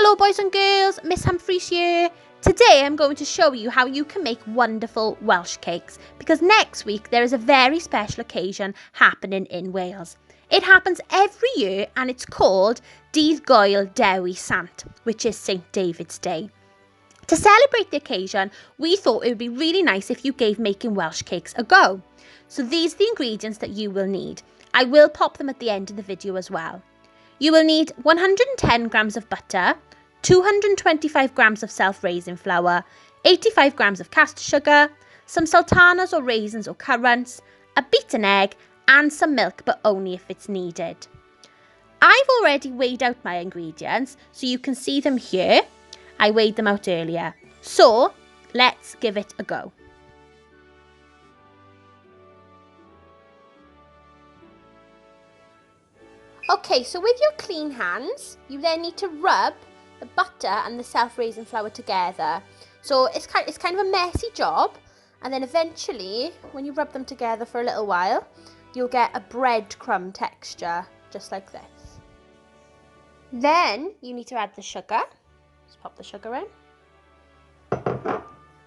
Hello boys and girls, Miss Humphries here. Today I'm going to show you how you can make wonderful Welsh cakes because next week there is a very special occasion happening in Wales. It happens every year and it's called Dydd, Gwyl, Dewi, Sant, which is St. David's Day. To celebrate the occasion, we thought it would be really nice if you gave making Welsh cakes a go. So these are the ingredients that you will need. I will pop them at the end of the video as well. You will need 110 grams of butter, 225 grams of self-raising flour, 85 grams of caster sugar, some sultanas or raisins or currants, a beaten egg and some milk, but only if it's needed. I've already weighed out my ingredients so you can see them here. I weighed them out earlier. So let's give it a go. Okay, so with your clean hands, you then need to rub the butter and the self-raising flour together. So it's kind of a messy job, and then eventually, when you rub them together for a little while, you'll get a breadcrumb texture, just like this. Then you need to add the sugar. Just pop the sugar in.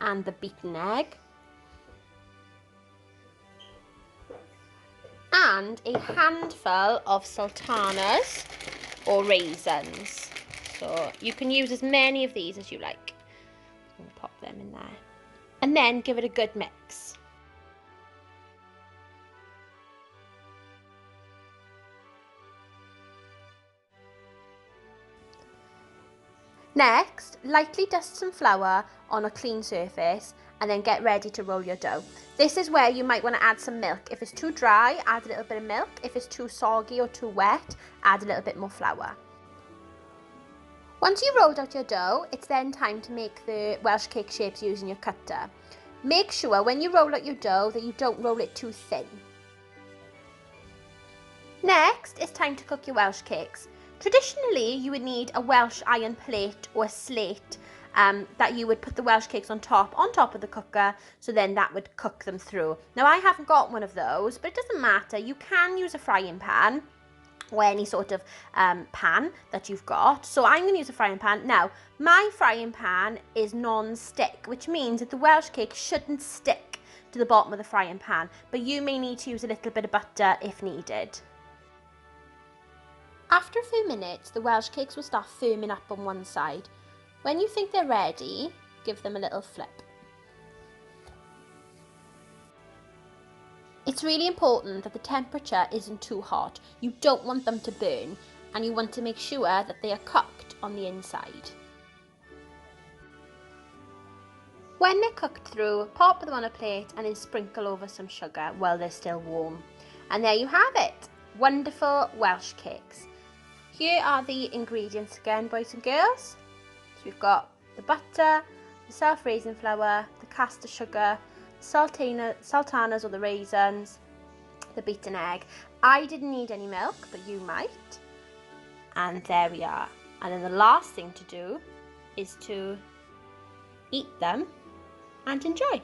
And the beaten egg. And a handful of sultanas or raisins. So you can use as many of these as you like. I'm going to pop them in there. And then give it a good mix. Next, lightly dust some flour on a clean surface and then get ready to roll your dough. This is where you might want to add some milk. If it's too dry, add a little bit of milk. If it's too soggy or too wet, add a little bit more flour. Once you've rolled out your dough, it's then time to make the Welsh cake shapes using your cutter. Make sure when you roll out your dough that you don't roll it too thin. Next, it's time to cook your Welsh cakes. Traditionally, you would need a Welsh iron plate or a slate that you would put the Welsh cakes on top of the cooker, so then that would cook them through. Now, I haven't got one of those, but it doesn't matter. You can use a frying pan or any sort of pan that you've got. So I'm going to use a frying pan. Now, my frying pan is non-stick, which means that the Welsh cake shouldn't stick to the bottom of the frying pan, but you may need to use a little bit of butter if needed. After a few minutes, the Welsh cakes will start firming up on one side. When you think they're ready, give them a little flip. It's really important that the temperature isn't too hot. You don't want them to burn, and you want to make sure that they are cooked on the inside. When they're cooked through, pop them on a plate and then sprinkle over some sugar while they're still warm. And there you have it, wonderful Welsh cakes. Here are the ingredients again, boys and girls. So we've got the butter, the self-raising flour, the caster sugar, sultanas or the raisins, the beaten egg. I didn't need any milk, but you might. And there we are. And then the last thing to do is to eat them and enjoy.